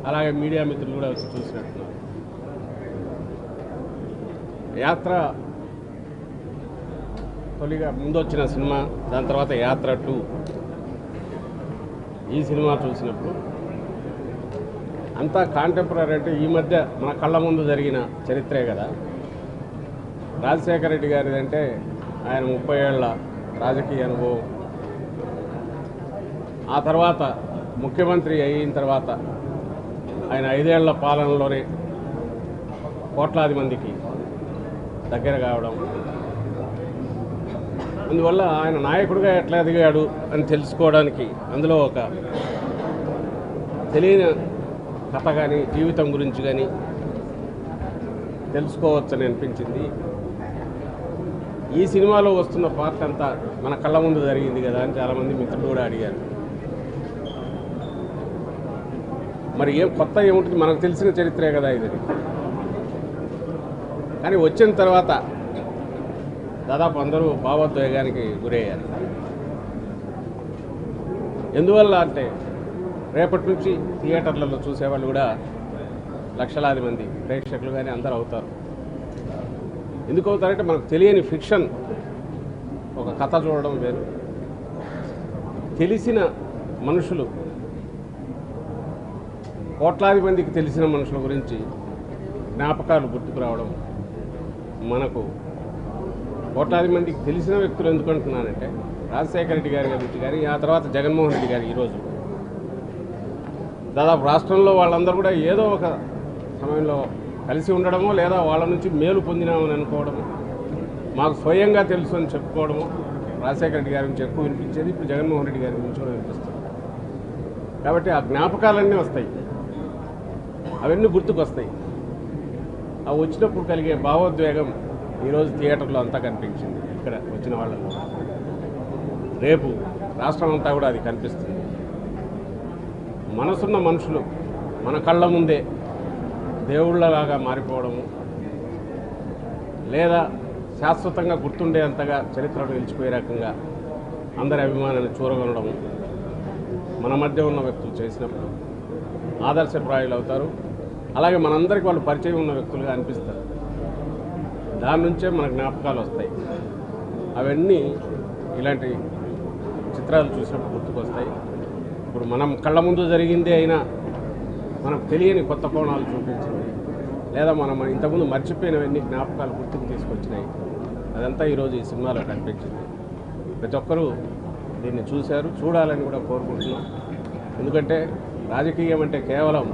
అలాగే మీడియా మిత్రులు కూడా వచ్చి చూసినట్టున్నారు. యాత్ర తొలిగా ముందు వచ్చిన సినిమా, దాని తర్వాత యాత్ర 2, ఈ సినిమా చూసినప్పుడు అంతా కాంటెంపరీ అంటే ఈ మధ్య మన కళ్ళ ముందు జరిగిన చరిత్రే కదా. రాజశేఖర రెడ్డి గారిది అంటే ఆయన 30 ఏళ్ల రాజకీయ అనుభవం, ఆ తర్వాత ముఖ్యమంత్రి అయిన తర్వాత ఆయన 5 ఏళ్ల పాలనలోనే కోట్లాది మందికి దగ్గర కావడం, అందువల్ల ఆయన నాయకుడిగా ఎట్లా ఎదిగాడు అని తెలుసుకోవడానికి అందులో ఒక తెలియని కథ కానీ జీవితం గురించి కానీ తెలుసుకోవచ్చని అనిపించింది. ఈ సినిమాలో వస్తున్న పార్ట్ అంతా మన కళ్ళ ముందు జరిగింది కదా అని చాలామంది మిత్రులు కూడా అడిగారు. మరి ఏం కొత్త ఏముంటుంది, మనకు తెలిసిన చరిత్రే కదా ఇది. కానీ వచ్చిన తర్వాత దాదాపు అందరూ భావోద్వేగానికి గురయ్యారు. ఎందువల్ల అంటే రేపటి నుంచి థియేటర్లలో చూసేవాళ్ళు కూడా లక్షలాది మంది ప్రేక్షకులు కానీ అందరూ అవుతారు. ఎందుకు అవుతారంటే మనకు తెలియని ఫిక్షన్, ఒక కథ చూడడం వేరు, తెలిసిన మనుషులు, కోట్లాది మందికి తెలిసిన మనుషుల గురించి జ్ఞాపకాలు గుర్తుకు రావడం. మనకు కోట్లాది మందికి తెలిసిన వ్యక్తులు ఎందుకు అంటున్నానంటే రాజశేఖర రెడ్డి గారి గురించి కానీ, ఆ తర్వాత జగన్మోహన్ రెడ్డి గారు ఈరోజు దాదాపు రాష్ట్రంలో వాళ్ళందరూ కూడా ఏదో ఒక సమయంలో కలిసి ఉండడమో లేదా వాళ్ళ నుంచి మేలు పొందినామని అనుకోవడము, మాకు స్వయంగా తెలుసు అని చెప్పుకోవడము. రాజశేఖర రెడ్డి గారి నుంచి ఎక్కువ వినిపించేది, ఇప్పుడు జగన్మోహన్ రెడ్డి గారి గురించి కూడా వినిపిస్తుంది. కాబట్టి ఆ జ్ఞాపకాలన్నీ వస్తాయి, అవన్నీ గుర్తుకొస్తాయి. అవి వచ్చినప్పుడు కలిగే భావోద్వేగం ఈరోజు థియేటర్లో అంతా కనిపించింది. ఇక్కడ వచ్చిన వాళ్ళలో రేపు రాష్ట్రం అంతా కూడా అది కనిపిస్తుంది. మనసున్న మనుషులు మన కళ్ళ ముందే దేవుళ్ళలాగా మారిపోవడము, లేదా శాశ్వతంగా గుర్తుండేంతగా చరిత్రలో నిలిచిపోయే రకంగా అందరి అభిమానాన్ని చూరగొనడము మన మధ్య ఉన్న వ్యక్తులు చేసినప్పుడు ఆదర్శప్రాయులు అవుతారు. అలాగే మనందరికీ వాళ్ళు పరిచయం ఉన్న వ్యక్తులుగా అనిపిస్తారు. దాని నుంచే మన జ్ఞాపకాలు వస్తాయి. అవన్నీ ఇలాంటి చిత్రాలు చూసినప్పుడు గుర్తుకొస్తాయి. ఇప్పుడు మనం కళ్ళ ముందు జరిగిందే అయినా మనకు తెలియని కొత్త కోణాలు చూపించింది, లేదా మనం ఇంతకుముందు మర్చిపోయినవన్నీ జ్ఞాపకాలు గుర్తుకు తీసుకొచ్చినాయి. అదంతా ఈరోజు ఈ సినిమాలో కనిపించింది. ప్రతి ఒక్కరూ దీన్ని చూశారు, చూడాలని కూడా కోరుకుంటున్నాం. ఎందుకంటే రాజకీయం అంటే కేవలం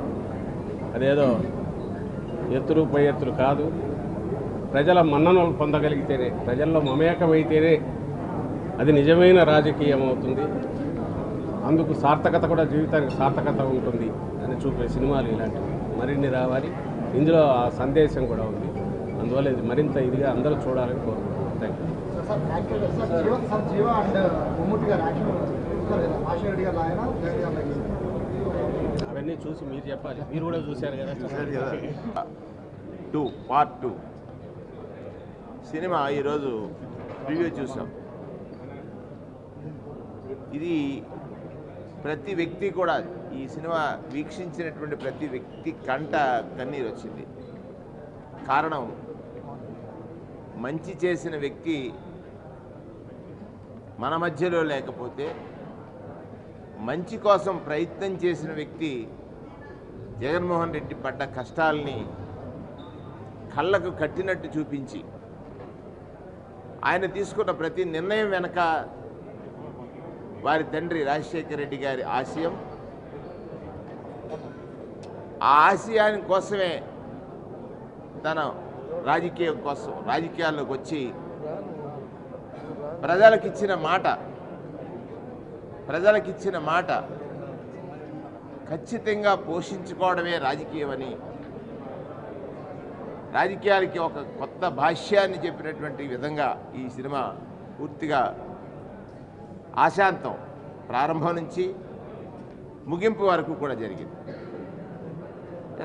అదేదో ఎత్తులు పై ఎత్తులు కాదు, ప్రజల మన్ననలు పొందగలిగితేనే, ప్రజల్లో మమేకమైతేనే అది నిజమైన రాజకీయం అవుతుంది. అందుకు సార్థకత కూడా, జీవితానికి సార్థకత ఉంటుంది అని చూపే సినిమాలు ఇలాంటివి మరిన్ని రావాలి. ఇందులో ఆ సందేశం కూడా ఉంది. అందువల్ల ఇది మరింత ఇదిగా అందరూ చూడాలని కోరుకుంటున్నాను. Thank you. అవన్నీ చూసి మీరు చెప్పాలి, మీరు కూడా చూశారు కదా. పార్ట్ 2 సినిమా ఈరోజు రివ్యూ చూసాం. ఇది ప్రతి వ్యక్తి కూడా, ఈ సినిమా వీక్షించినటువంటి ప్రతి వ్యక్తి కంట కన్నీరు వచ్చింది. కారణం, మంచి చేసిన వ్యక్తి మన మధ్యలో లేకపోతే, మంచి కోసం ప్రయత్నం చేసిన వ్యక్తి జగన్మోహన్ రెడ్డి పడ్డ కష్టాలని కళ్ళకు కట్టినట్టు చూపించి, ఆయన తీసుకున్న ప్రతి నిర్ణయం వెనక వారి తండ్రి రాజశేఖర రెడ్డి గారి ఆశయం, ఆ ఆశయాని కోసమే తన రాజకీయాల్లోకి వచ్చి ప్రజలకిచ్చిన మాట ఖచ్చితంగా పోషించుకోవడమే రాజకీయమని, రాజకీయాలకి ఒక కొత్త భాష్యాన్ని చెప్పినటువంటి విధంగా ఈ సినిమా పూర్తిగా ఆశాంతం ప్రారంభం నుంచి ముగింపు వరకు కూడా జరిగింది.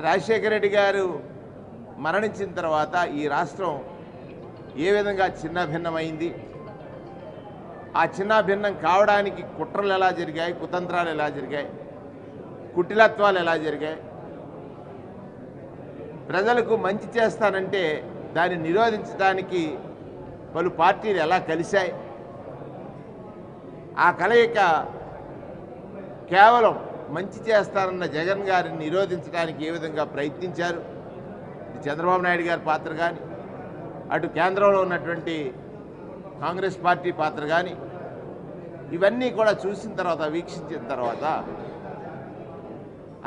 రాజశేఖర రెడ్డి గారు మరణించిన తర్వాత ఈ రాష్ట్రం ఏ విధంగా చిన్నభిన్నమైంది, ఆ చిన్నభిన్నం కావడానికి కుట్రలు ఎలా జరిగాయి, కుతంత్రాలు ఎలా జరిగాయి, కుటిలత్వాలు ఎలా జరిగాయి, ప్రజలకు మంచి చేస్తానంటే దాన్ని నిరోధించడానికి పలు పార్టీలు ఎలా కలిశాయి, ఆ కలయిక కేవలం మంచి చేస్తానన్న జగన్ గారిని నిరోధించడానికి ఏ విధంగా ప్రయత్నించారు, ఇది చంద్రబాబు నాయుడు గారి పాత్ర కానీ, అటు కేంద్రంలో ఉన్నటువంటి కాంగ్రెస్ పార్టీ పాత్ర కానీ, ఇవన్నీ కూడా చూసిన తర్వాత, వీక్షించిన తర్వాత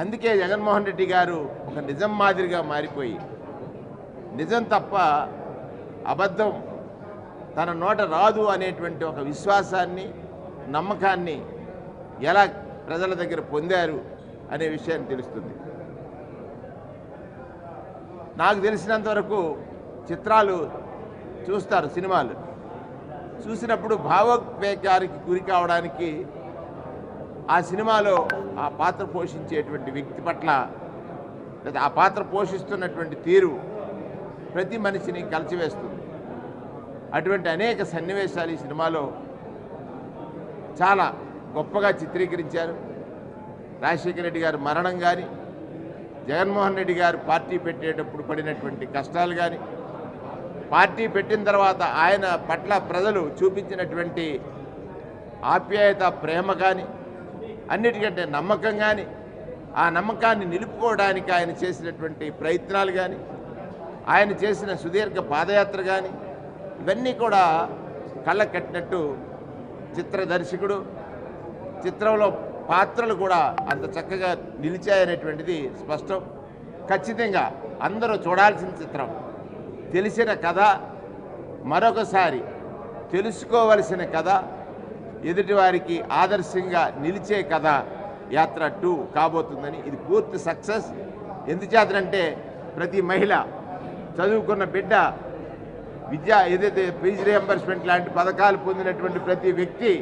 అందుకే జగన్మోహన్ రెడ్డి గారు ఒక నిజం మాదిరిగా మారిపోయి, నిజం తప్ప అబద్ధం తన నోట రాదు అనేటువంటి ఒక విశ్వాసాన్ని, నమ్మకాన్ని ఎలా ప్రజల దగ్గర పొందారు అనే విషయాన్ని తెలుస్తుంది. నాకు తెలిసినంతవరకు చిత్రాలు చూస్తారు, సినిమాలు చూసినప్పుడు భావోద్వేగానికి గురి కావడానికి ఆ సినిమాలో ఆ పాత్ర పోషించేటువంటి వ్యక్తి పట్ల లేదా ఆ పాత్ర పోషిస్తున్నటువంటి తీరు ప్రతి మనిషిని కలిచివేస్తుంది. అటువంటి అనేక సన్నివేశాలు ఈ సినిమాలో చాలా గొప్పగా చిత్రీకరించారు. రాజశేఖర రెడ్డి గారి మరణం కానీ, జగన్మోహన్ రెడ్డి గారు పార్టీ పెట్టేటప్పుడు పడినటువంటి కష్టాలు కానీ, పార్టీ పెట్టిన తర్వాత ఆయన పట్ల ప్రజలు చూపించినటువంటి ఆప్యాయత, ప్రేమ కానీ, అన్నిటికంటే నమ్మకం కానీ, ఆ నమ్మకాన్ని నిలుపుకోవడానికి ఆయన చేసినటువంటి ప్రయత్నాలు కానీ, ఆయన చేసిన సుదీర్ఘ పాదయాత్ర కానీ, ఇవన్నీ కూడా కళ్ళ కట్టినట్టు చిత్ర దర్శకుడు, చిత్రంలో పాత్రలు కూడా అంత చక్కగా నిలిచాయనేటువంటిది స్పష్టం. ఖచ్చితంగా అందరూ చూడాల్సిన చిత్రం. తెలిసిన కథ, మరొకసారి తెలుసుకోవలసిన కథ, ఎదుటివారికి ఆదర్శంగా నిలిచే కథ యాత్ర 2 కాబోతుందని. ఇది పూర్తి సక్సెస్. ఎందుచేతనంటే ప్రతి మహిళ, చదువుకున్న బిడ్డ, విద్య ఏదైతే ఫీజు రియంబర్స్మెంట్ లాంటి పథకాలు పొందినటువంటి ప్రతి వ్యక్తి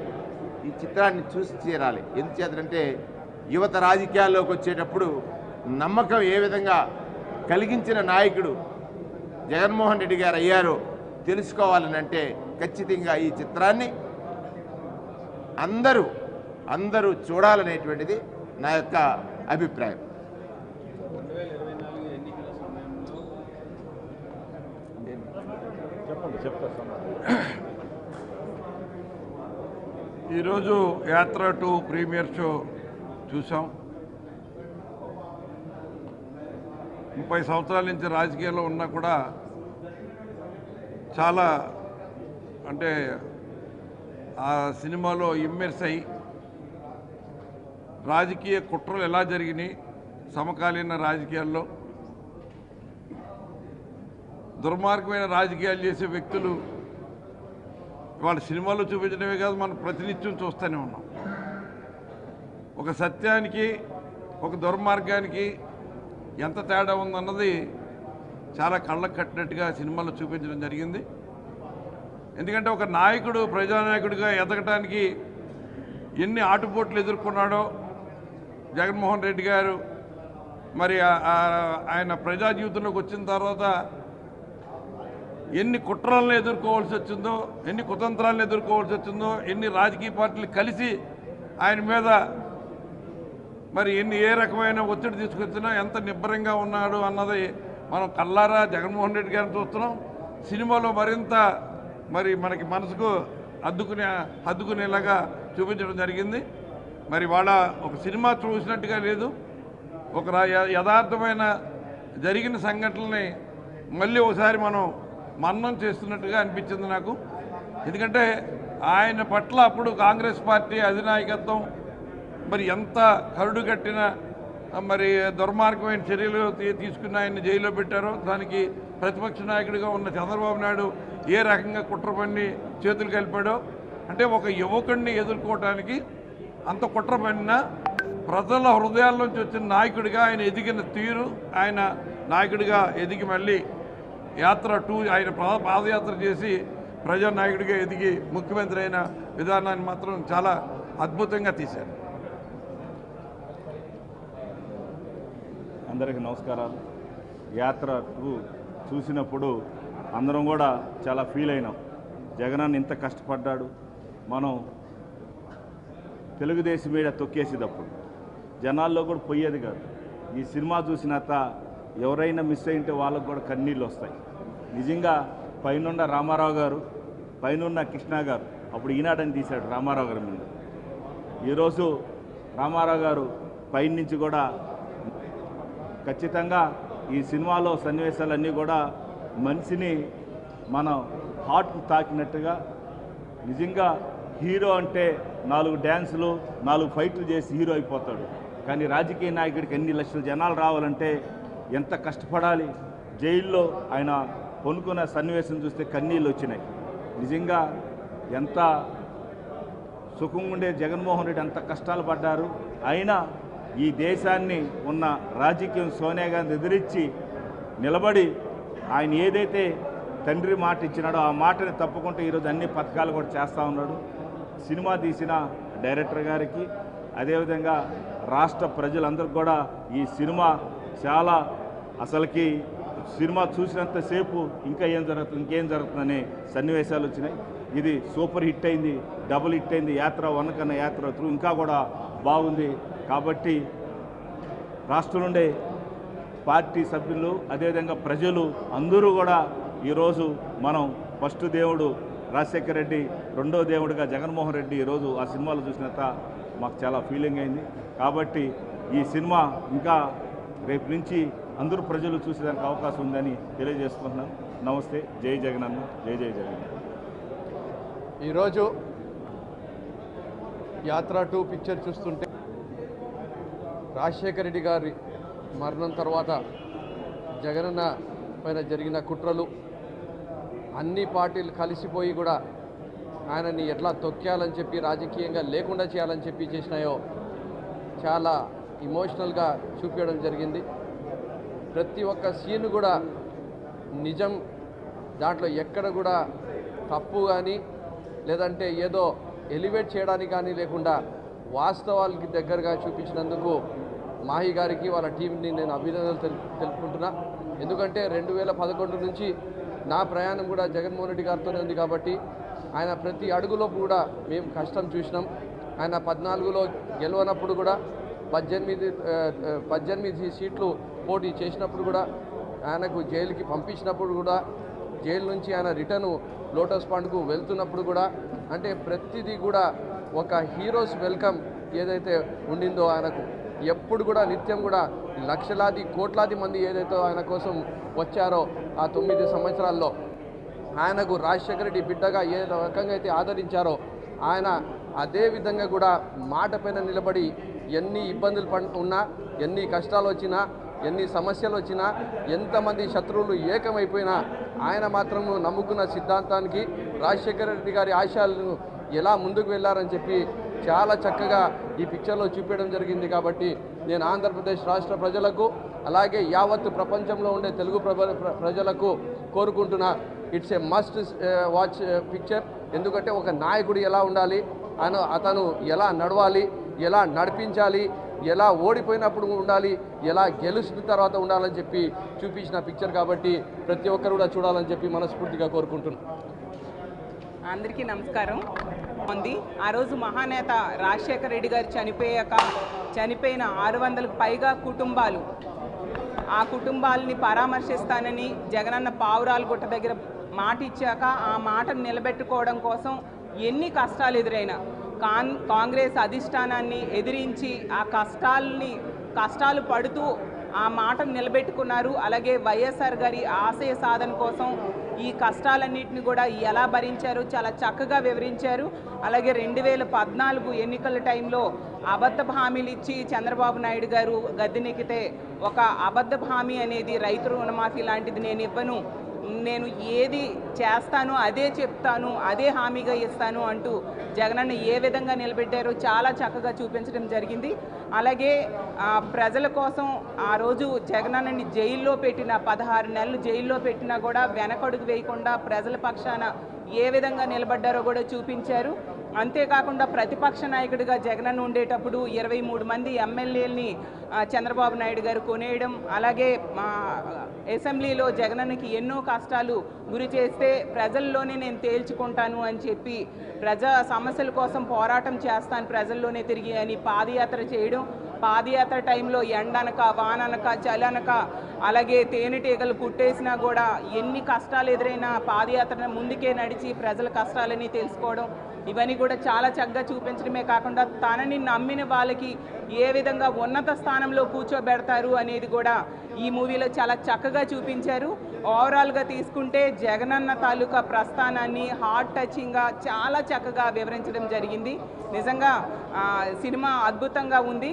ఈ చిత్రాన్ని చూసి తీరాలి. ఎందుచేతంటే యువత రాజకీయాల్లోకి వచ్చేటప్పుడు నమ్మకం ఏ విధంగా కలిగించిన నాయకుడు జగన్మోహన్ రెడ్డి గారు అయ్యారో తెలుసుకోవాలని అంటే ఖచ్చితంగా ఈ చిత్రాన్ని అందరూ చూడాలనేటువంటిది నా యొక్క అభిప్రాయం. ఈరోజు యాత్ర 2 ప్రీమియర్ షో చూసాం. 30 సంవత్సరాల నుంచి రాజకీయాల్లో ఉన్నా కూడా చాలా అంటే ఆ సినిమాలో ఇమ్మెర్స్ అయ్యి రాజకీయ కుట్రలు ఎలా జరిగినాయి, సమకాలీన రాజకీయాల్లో దుర్మార్గమైన రాజకీయాలు చేసే వ్యక్తులు వాళ్ళ సినిమాలో చూపించడమే కాదు, మనం ప్రతినిత్యం చూస్తూనే ఉన్నాం. ఒక సత్యానికి ఒక దుర్మార్గానికి ఎంత తేడా ఉందన్నది చాలా కళ్ళకు కట్టినట్టుగా సినిమాలో చూపించడం జరిగింది. ఎందుకంటే ఒక నాయకుడు ప్రజానాయకుడిగా ఎదగటానికి ఎన్ని ఆటుపోట్లు ఎదుర్కొన్నాడో జగన్మోహన్ రెడ్డి గారు, మరి ఆయన ప్రజా జీవితంలోకి వచ్చిన తర్వాత ఎన్ని కుట్రలను ఎదుర్కోవాల్సి వచ్చిందో, ఎన్ని కుతంత్రాలను ఎదుర్కోవాల్సి వచ్చిందో, ఎన్ని రాజకీయ పార్టీలు కలిసి ఆయన మీద మరి ఏ రకమైన ఒత్తిడి తీసుకొచ్చినా ఎంత నిబ్బరంగా ఉన్నాడు అన్నది మనం కల్లారా జగన్మోహన్ రెడ్డి గారిని చూస్తున్నాం. సినిమాలో మరింత మరి మనకి మనసుకు హద్దుకునేలాగా చూపించడం జరిగింది. మరి వాళ్ళ ఒక సినిమా చూసినట్టుగా లేదు, ఒక యథార్థమైన జరిగిన సంఘటనల్ని మళ్ళీ ఒకసారి మనం మన్నం చేస్తున్నట్టుగా అనిపించింది నాకు. ఎందుకంటే ఆయన పట్ల అప్పుడు కాంగ్రెస్ పార్టీ అధినాయకత్వం మరి ఎంత కరుడు కట్టిన మరి దుర్మార్గమైన చర్యలు తీసుకుని ఆయన్ని జైల్లో పెట్టారో, దానికి ప్రతిపక్ష నాయకుడిగా ఉన్న చంద్రబాబు నాయుడు ఏ రకంగా కుట్ర పన్ని చేతులు కలిపాడో, అంటే ఒక యువకుడిని ఎదుర్కోవటానికి అంత కుట్ర పన్నిన ప్రజల హృదయాల్లోంచి వచ్చిన నాయకుడిగా ఆయన ఎదిగిన తీరు, ఆయన నాయకుడిగా ఎదిగి మళ్ళీ యాత్ర 2 ఆయన పాదయాత్ర చేసి ప్రజానాయకుడిగా ఎదిగి ముఖ్యమంత్రి అయిన విధానాన్ని మాత్రం చాలా అద్భుతంగా తీశారు. అందరికీ నమస్కారాలు. యాత్ర 2 చూసినప్పుడు అందరం కూడా చాలా ఫీల్ అయినాం. జగనన్న ఇంత కష్టపడ్డాడు, మనం తెలుగుదేశం మీద తొక్కేసేటప్పుడు జనాల్లో కూడా పోయేది కాదు. ఈ సినిమా చూసినాక ఎవరైనా మిస్ అయింటే వాళ్ళకు కూడా కన్నీళ్ళు వస్తాయి. నిజంగా పైనున్న రామారావు గారు, పైనున్న కృష్ణ గారు అప్పుడు ఈనాడని తీశాడు రామారావు గారి మీద. ఈరోజు రామారావు గారు పైన నుంచి కూడా ఖచ్చితంగా ఈ సినిమాలో సన్నివేశాలన్నీ కూడా మనిషిని మనం హార్ట్ని తాకినట్టుగా, నిజంగా హీరో అంటే 4 డ్యాన్సులు 4 ఫైట్లు చేసి హీరో అయిపోతాడు. కానీ రాజకీయ నాయకుడికి ఎన్ని లక్షల జనాలు రావాలంటే ఎంత కష్టపడాలి. జైల్లో ఆయన పొనుకున్న సన్నివేశం చూస్తే కన్నీళ్ళు వచ్చినాయి. నిజంగా ఎంత సుఖంగా ఉండే జగన్మోహన్ రెడ్డి అంత కష్టాలు పడ్డారు. అయినా ఈ దేశాన్ని ఉన్న రాజకీయం సోనియా గాంధీ ఎదిరించి నిలబడి ఆయన ఏదైతే తండ్రి మాట ఇచ్చినాడో ఆ మాటని తప్పకుండా ఈరోజు అన్ని పథకాలు కూడా చేస్తూ ఉన్నాడు. సినిమా తీసిన డైరెక్టర్ గారికి, అదేవిధంగా రాష్ట్ర ప్రజలందరికీ కూడా ఈ సినిమా చాలా అసలుకి సినిమా చూసినంతసేపు ఇంకేం జరుగుతుందనే సన్నివేశాలు వచ్చినాయి. ఇది సూపర్ హిట్ అయింది, డబుల్ హిట్ అయింది. యాత్ర 1 కన్నా యాత్ర 2 ఇంకా కూడా బాగుంది. కాబట్టి రాష్ట్రం నుండే పార్టీ సభ్యులు, అదేవిధంగా ప్రజలు అందరూ కూడా ఈరోజు మనం ఫస్ట్ దేవుడు రాజశేఖర రెడ్డి, రెండో దేవుడిగా జగన్మోహన్ రెడ్డి ఈరోజు ఆ సినిమాలో చూసినంత మాకు చాలా ఫీలింగ్ అయింది. కాబట్టి ఈ సినిమా ఇంకా రేపు నుంచి అందరూ ప్రజలు చూసేదానికి అవకాశం ఉందని తెలియజేసుకుంటున్నాను. నమస్తే. జై జగనన్న, జై జై జగన్. ఈరోజు యాత్ర 2 పిక్చర్ చూస్తుంటే రాజశేఖర రెడ్డి గారి మరణం తర్వాత జగనన్న పైన జరిగిన కుట్రలు, అన్ని పార్టీలు కలిసిపోయి కూడా ఆయనని ఎట్లా తొక్కేయాలని చెప్పి, రాజకీయంగా లేకుండా చేయాలని చెప్పి చేసినాయో చాలా ఇమోషనల్గా చూపించడం జరిగింది. ప్రతి ఒక్క సీన్ కూడా నిజం, దాంట్లో ఎక్కడ కూడా తప్పు కానీ లేదంటే ఏదో ఎలివేట్ చేయడానికి కానీ లేకుండా వాస్తవాలకి దగ్గరగా చూపించినందుకు మాహి గారికి, వాళ్ళ టీంని నేను అభినందనలు తెలుపుకుంటున్నా. ఎందుకంటే 2011 నుంచి నా ప్రయాణం కూడా జగన్మోహన్ రెడ్డి గారితోనే ఉంది. కాబట్టి ఆయన ప్రతి అడుగులో కూడా మేము కష్టం చూసినాం. ఆయన 14లో గెలవనప్పుడు కూడా 18 సీట్లు పోటీ చేసినప్పుడు కూడా, ఆయనకు జైలుకి పంపించినప్పుడు కూడా, జైలు నుంచి ఆయన రిటర్ను లోటస్ పాండ్కు వెళ్తున్నప్పుడు కూడా, అంటే ప్రతిదీ కూడా ఒక హీరోస్ వెల్కమ్ ఏదైతే ఉండిందో ఆయనకు, ఎప్పుడు కూడా నిత్యం కూడా లక్షలాది కోట్లాది మంది ఏదైతే ఆయన కోసం వచ్చారో ఆ 9 సంవత్సరాల్లో ఆయనకు రాజశేఖర రెడ్డి బిడ్డగా ఏ రకంగా అయితే ఆదరించారో ఆయన అదే విధంగా కూడా మాట పైన నిలబడి ఎన్ని ఇబ్బందులు ఉన్నా, ఎన్ని కష్టాలు వచ్చినా, ఎన్ని సమస్యలు వచ్చినా, ఎంతమంది శత్రువులు ఏకమైపోయినా ఆయన మాత్రం నమ్ముకున్న సిద్ధాంతానికి, రాజశేఖర రెడ్డి గారి ఆశయాలను ఎలా ముందుకు వెళ్ళారని చెప్పి చాలా చక్కగా ఈ పిక్చర్లో చూపించడం జరిగింది. కాబట్టి నేను ఆంధ్రప్రదేశ్ రాష్ట్ర ప్రజలకు, అలాగే యావత్తు ప్రపంచంలో ఉండే తెలుగు ప్రజలకు కోరుకుంటున్నా, it's a must watch picture. ఎందుకంటే ఒక నాయకుడు ఎలా ఉండాలి, అతను ఎలా నడవాలి, ఎలా నడిపించాలి, ఎలా ఓడిపోయినప్పుడు ఉండాలి, ఎలా గెలిచిన తర్వాత ఉండాలని చెప్పి చూపించిన పిక్చర్. కాబట్టి ప్రతి ఒక్కరు కూడా చూడాలని చెప్పి మనస్ఫూర్తిగా కోరుకుంటున్నాను. అందరికీ నమస్కారం. ఆ రోజు మహానేత రాజశేఖర రెడ్డి గారు చనిపోయిన 600కు పైగా కుటుంబాలు, ఆ కుటుంబాలని పరామర్శిస్తానని జగనన్న పావురాలగుట్ట దగ్గర మాట ఇచ్చాక ఆ మాటను నిలబెట్టుకోవడం కోసం ఎన్ని కష్టాలు ఎదురైనా కాంగ్రెస్ అధిష్టానాన్ని ఎదిరించి ఆ కష్టాలు పడుతూ ఆ మాటను నిలబెట్టుకున్నారు. అలాగే వైఎస్ఆర్ గారి ఆశయ సాధన కోసం ఈ కష్టాలన్నింటినీ కూడా ఎలా భరించారు చాలా చక్కగా వివరించారు. అలాగే 2014 ఎన్నికల టైంలో అబద్ధ హామీలు ఇచ్చి చంద్రబాబు నాయుడు గారు గద్దెనెక్కితే ఒక అబద్ధ హామీ అనేది రైతు రుణమాఫీ లాంటిది నేను ఇవ్వను, నేను ఏది చేస్తాను అదే చెప్తాను, అదే హామీగా ఇస్తాను అంటూ జగనన్న ఏ విధంగా నిలబెట్టారో చాలా చక్కగా చూపించడం జరిగింది. అలాగే ప్రజల కోసం ఆ రోజు జగనన్నని జైల్లో పెట్టిన 16 నెలలు జైల్లో పెట్టినా కూడా వెనకడుగు వేయకుండా ప్రజల పక్షాన ఏ విధంగా నిలబడ్డారో కూడా చూపించారు. అంతేకాకుండా ప్రతిపక్ష నాయకుడిగా జగనన్న ఉండేటప్పుడు 23 మంది ఎమ్మెల్యేలని చంద్రబాబు నాయుడు గారు కొనేయడం, అలాగే అసెంబ్లీలో జగనన్నకి ఎన్నో కష్టాలు గురి చేస్తే ప్రజల్లోనే నేను తేల్చుకుంటాను అని చెప్పి ప్రజా సమస్యల కోసం పోరాటం చేస్తాను ప్రజల్లోనే తిరిగి అని పాదయాత్ర చేయడం, పాదయాత్ర టైంలో ఎండనక వాననక చలనక అలాగే తేనెటీగలు కుట్టేసినా కూడా ఎన్ని కష్టాలు ఎదురైనా పాదయాత్ర ముందుకే నడిచి ప్రజల కష్టాలని తెలుసుకోవడం ఇవన్నీ కూడా చాలా చక్కగా చూపించడమే కాకుండా తనని నమ్మిన వాళ్ళకి ఏ విధంగా ఉన్నత స్థానంలో కూర్చోబెడతారు అనేది కూడా ఈ మూవీలో చాలా చక్కగా చూపించారు. ఓవరాల్గా తీసుకుంటే జగనన్న తాలూకా ప్రస్థానాన్ని హార్ట్ టచింగ్గా చాలా చక్కగా వివరించడం జరిగింది. నిజంగా సినిమా అద్భుతంగా ఉంది.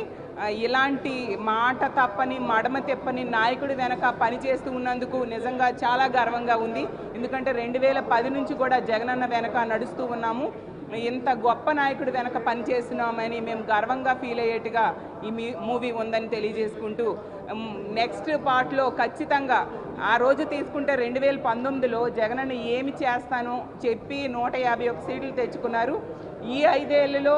ఇలాంటి మాట తప్పని మడమ తెప్పని నాయకుడి వెనక పనిచేస్తూ ఉన్నందుకు నిజంగా చాలా గర్వంగా ఉంది. ఎందుకంటే 2010 నుంచి కూడా జగనన్న వెనక నడుస్తూ ఉన్నాము. ఇంత గొప్ప నాయకుడి వెనక పనిచేస్తున్నామని మేము గర్వంగా ఫీల్ అయ్యేట్టుగా ఈ మూవీ ఉందని తెలియజేసుకుంటూ నెక్స్ట్ పార్ట్లో ఖచ్చితంగా ఆ రోజు తీసుకుంటే 2019లో జగనన్న ఏమి చేస్తానో చెప్పి 151 సీట్లు తెచ్చుకున్నారు. ఈ 5 ఏళ్లలో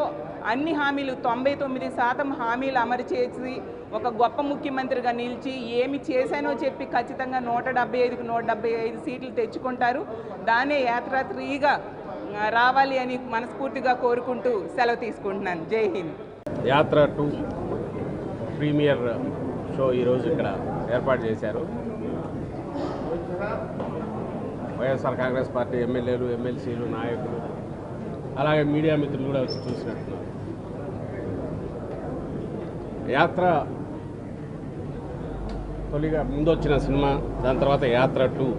అన్ని హామీలు 99% హామీలు అమలు చేసి ఒక గొప్ప ముఖ్యమంత్రిగా నిలిచి ఏమి చేశానో చెప్పి ఖచ్చితంగా 175కి 175 సీట్లు తెచ్చుకుంటారు. దానే యాత్ర 3గా రావాలి అని మనస్ఫూర్తిగా కోరుకుంటూ సెలవు తీసుకుంటున్నాను. జై హింద్. యాత్ర 2 ప్రీమియర్ షో ఈరోజు ఇక్కడ ఏర్పాటు చేశారు. వైఎస్ఆర్ కాంగ్రెస్ పార్టీ ఎమ్మెల్యేలు, ఎమ్మెల్సీలు, నాయకులు, అలాగే మీడియా మిత్రులు కూడా వచ్చి చూసినట్టున్నారు. యాత్ర తొలిగా ముందు వచ్చిన సినిమా, దాని తర్వాత యాత్ర 2